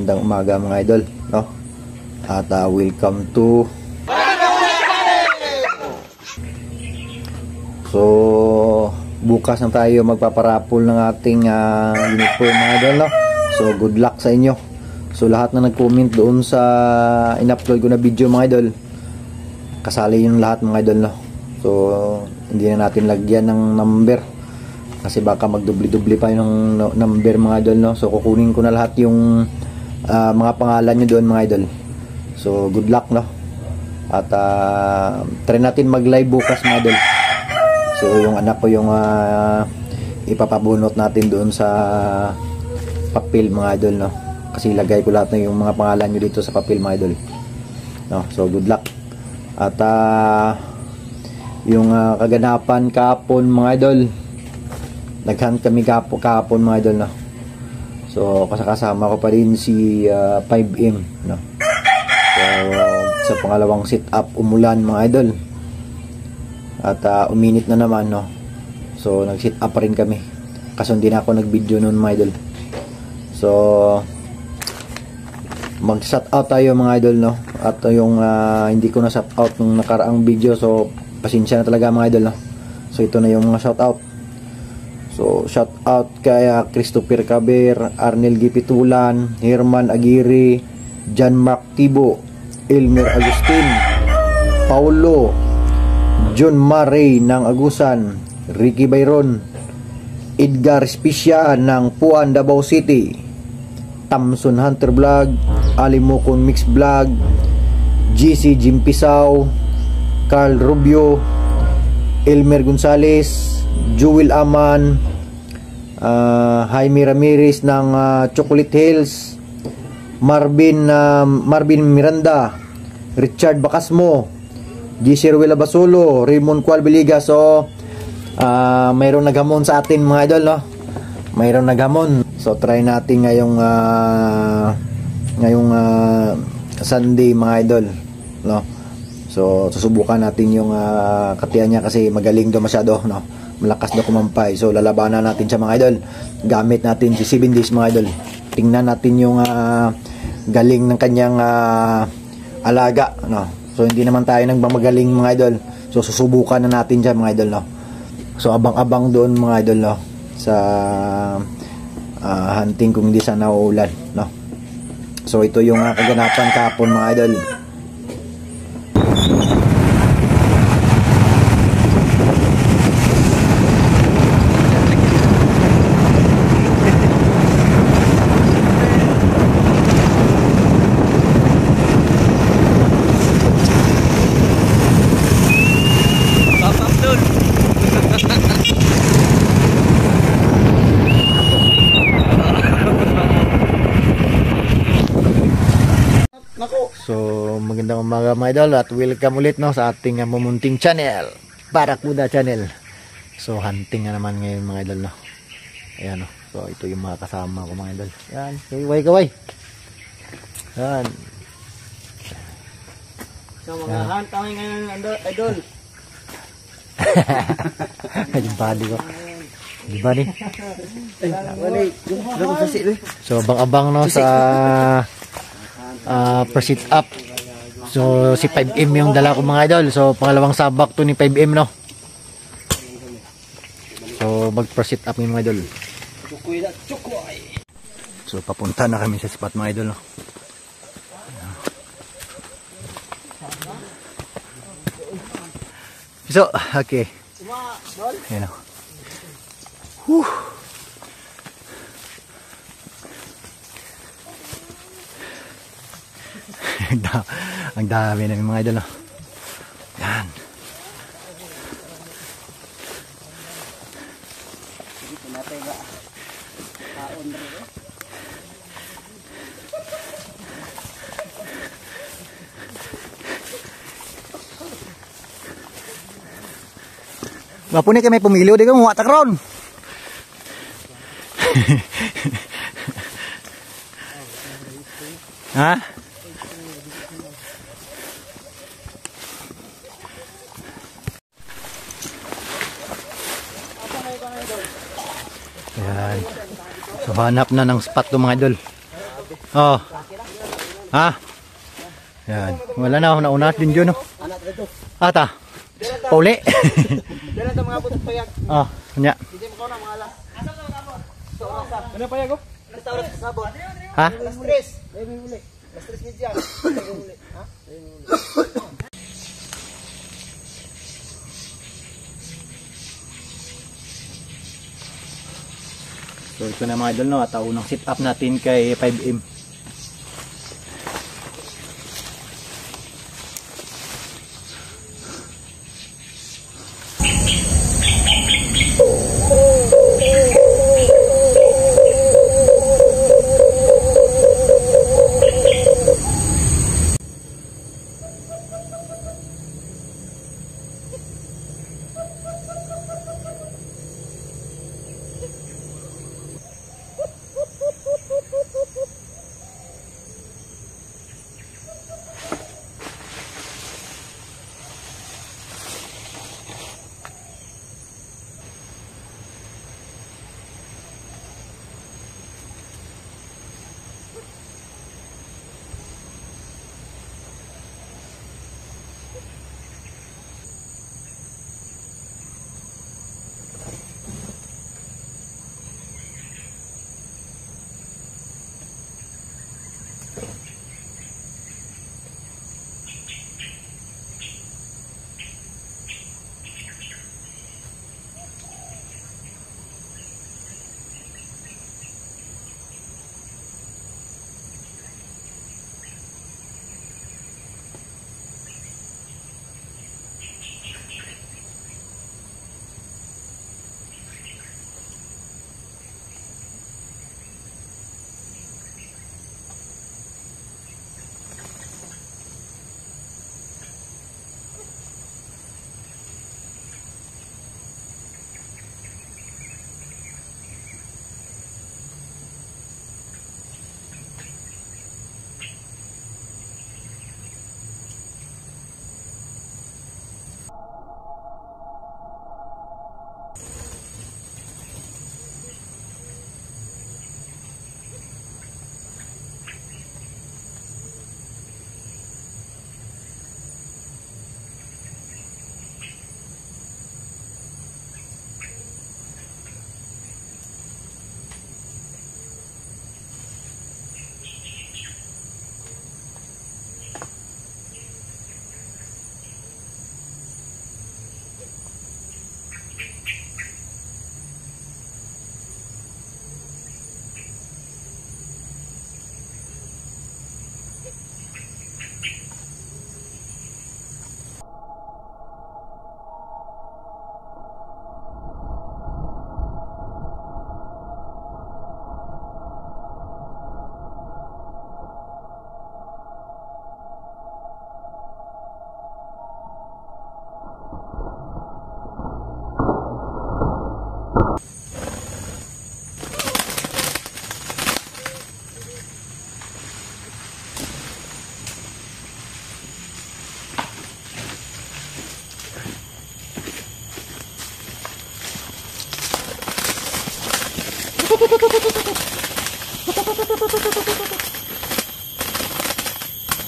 magandang umaga mga idol, no? At welcome to So bukas na tayo magpaparapol ng ating uniform mga idol, no? So good luck sa inyo. So lahat na nag-comment doon sa in-upload ko na video mga idol, kasali yung lahat mga idol, no? So hindi na natin lagyan ng number kasi baka magdubli-dubli pa yung number mga idol, no? So kukunin ko na lahat yung mga pangalan nyo doon mga idol. So good luck, no? At try natin mag-live bukas mga idol. So yung anak ko yung ipapabunot natin doon sa papel mga idol, no? Kasi ilagay ko lahat ng yung mga pangalan nyo dito sa papel mga idol, no? So good luck. At yung kaganapan kahapon mga idol, naghunt kami kahapon mga idol, no? So kasama ko pa rin si 5M, no? So sa pangalawang sit up umulan mga idol. At uminit na naman, no? So nag-sit up pa rin kami. Kaso hindi na ako nag-video noon mga idol. So mag-shout out tayo mga idol, no? At yung hindi ko na shout out nung nakaraang video, so pasensya na talaga mga idol, no? So ito na yung mga shout out. So shout out kay Christopher Caber, Arnel Gipitulan, Herman Aguirre, John Mark Tibo, Elmer Agustin, Paulo, John Maray ng Agusan, Ricky Bayron, Edgar Specia ng Puan, Davao City, Tamson Hunter Vlog, Alimokon Mix Vlog, GC Jimpisaw, Carl Rubio, Elmer Gonzales, Jewel Aman, Jaime Ramirez ng Chocolate Hills, Marvin Miranda, Richard Bacasmo, G. Sherwilla Basulo, Raymond Cualbiliga. So mayroong naghamon sa atin mga idol, no? Mayroong naghamon. So try natin ngayong Sunday mga idol, no? So susubukan natin yung katiyan niya kasi magaling daw masyado, no? Malakas daw kumampay. So lalabanan natin siya mga idol. Gamit natin si 7 days mga idol. Tingnan natin yung galing ng kanyang alaga, no? So hindi naman tayo nagmamagaling mga idol. So susubukan na natin siya mga idol, no? So abang-abang doon mga idol, no? Sa hunting kung hindi sana uulan, no? So ito yung kaganapan kahapon mga idol. So magandang umaga mga idol at welcome ulit, no, sa ating mumunting channel, Barakuda Channel. So hunting na naman ngayon mga idol, no. Ayan, no. So ito yung mga kasama ko mga idol. Yan, kaway. Yan. So mga hunt kami ngayon idol. Yung body ko. Di ba ni? So abang-abang, no, sa per-sit up. So si 5M yung dala ko mga idol. So pangalawang sabak to ni 5M, no. So mag per-sit up yung mga idol. So papunta na kami sa spot mga idol, no. So okay. Ayan, no. Ang dami namin mga idol, no? Yan. Wapun ni kami pumili, di ka muwak takron. Ha? Ayan. So hanap na ng spot to mga idol. Oh. Ha? Yan. Wala na, nauna din dyan, no? Anak dito. Ata. Pauli. Dala ta mga butot payag. Ah, kanya. Hindi mo ko na mga alas. Asa ta sabon? Sa oras. Ano payag ko? Basta oras sa sabon. Ha? Alas 3. May uli. Alas 3 gid yan. May uli. Ha? May uli. So ito na mga idol, no? At unang sit up natin kay 5M.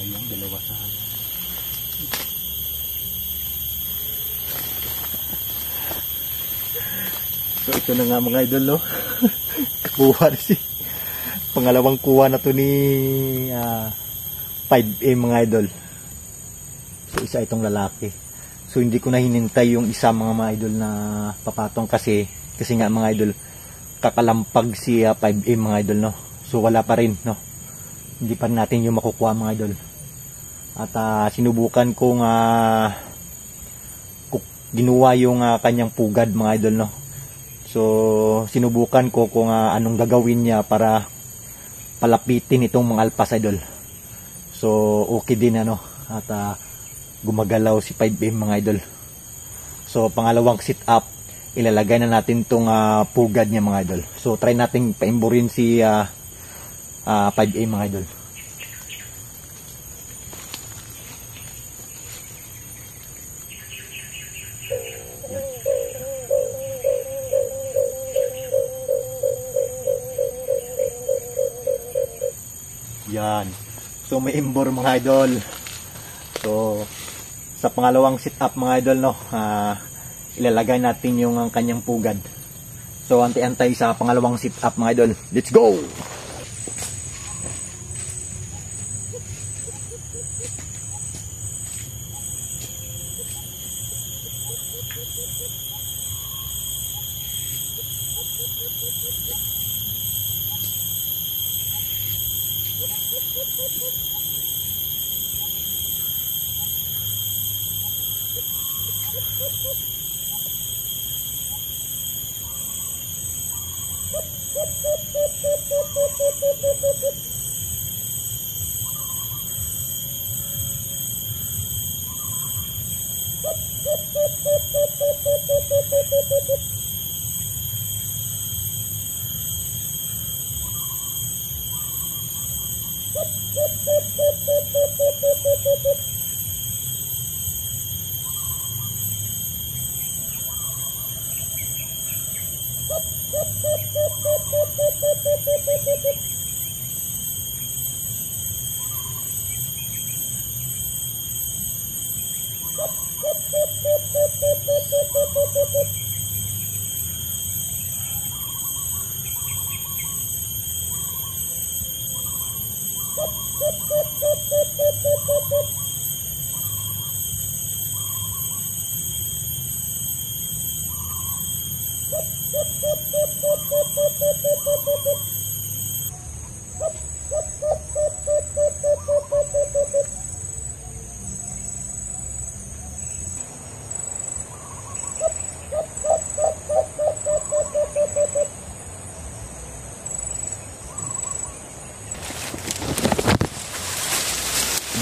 Ayun, dalawa sa hali. So ito na nga mga idol, no? Kuha na si pangalawang kuha na to ni 5M mga idol. So isa itong lalaki. So hindi ko na hinintay yung isa mga idol na papatong kasi nga mga idol kakalampag si 5M mga idol, no? So wala pa rin, no? Hindi pa natin yung makukuha mga idol. At sinubukan kong ginawa yung kanyang pugad mga idol, no? So sinubukan ko kung anong gagawin niya para palapitin itong mga alpas idol. So okay din ano, at gumagalaw si 5M mga idol. So pangalawang sit up, ilalagay na natin tong pugad niya mga idol. So try nating paimburin si 5M mga idol. Yan. So Sumiimbor mga idol. So sa pangalawang sit up mga idol, no, ilalagay natin yung kanyang pugad. So antay-antay sa pangalawang sit up mga idol. Let's go.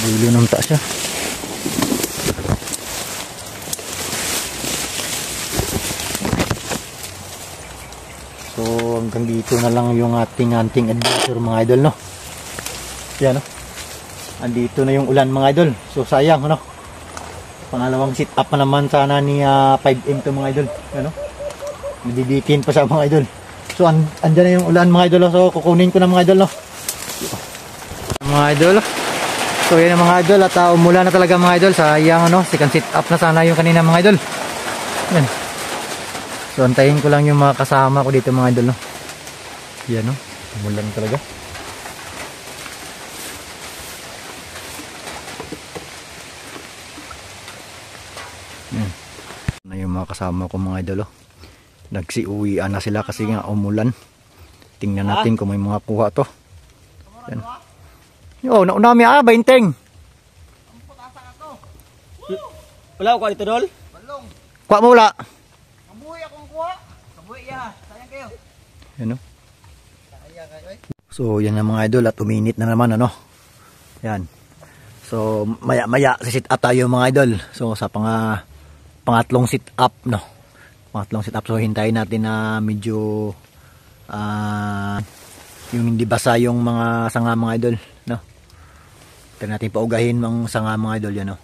Dulo ng taas siya. So hanggang dito na lang yung ating adventure mga idol, no. Yan, no. Andito na yung ulan mga idol. So sayang, no. Pangalawang sit up na naman sana ni 5M to mga idol. Ano? Nadidikin pa sa mga idol. So andyan na yung ulan mga idol. So kukunin ko na mga idol, no. Mga idol. So yan ang mga idol, at umulan na talaga mga idol. Sayang, ano, second sit up na sana yung kanina mga idol. Yan. So antayin ko lang yung mga kasama ko dito mga idol, no. Yan, no. Umulan talaga. Yan. Na yung mga kasama ko mga idol, oh. Nagsiuwian na sila kasi nga umulan. Tingnan natin kung may mga kuha to. Yan. Oh, naunami 20. Wala ko dito dol. Balong. Kuha mo wala. Kabuhi akong kuha. Kabuhi ya. Sayang kayo. Yan, no. So yan ang mga idol, at uminit na naman, ano. Yan. So maya-maya sit up tayo mga idol. So sa pangatlong sit up, no. Pangatlong sit up, so hintayin natin na medyo yung hindi basa yung mga sanga mga idol, no. Try natin paugahin ang sanga mga idol, yan, no.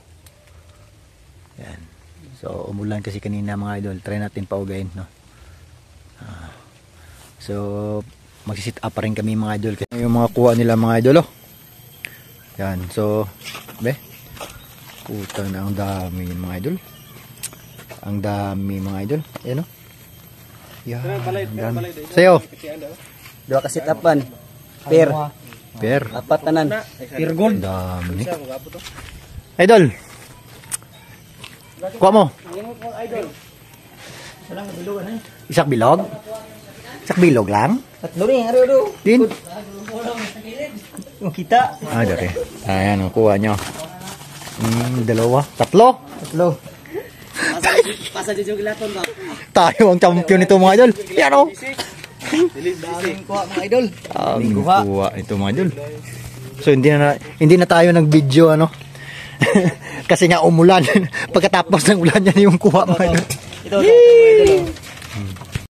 Yan. So umulan kasi kanina mga idol, try natin paugahin, no. So magsi-sit up pa rin kami mga idol kasi yung mga kuha nila mga idol, oh. Yan. So puta na, ang dami mga idol. Ang dami mga idol. Yan, oh. Yan. Sayo. Dua ka sit upan. Per. Apat tanan. Per gold. Dami. Idol. Kuha mo. Isak bilog? Isak bilog lang? Tatlo rin, aro. Din? Kita. Dari. Ayan, ang kuha nyo. Dalawa. Tatlo? Pasa di jog laton ba? Tayo ang champion nito mga idol. Yan, o. Daming kuha mga idol. Daming kuha ito mga idol. So hindi na tayo nag-video, ano. Kasi nga umulan. Pagkatapos ng ulan yan yung kuha mga idol. Ito mga idol.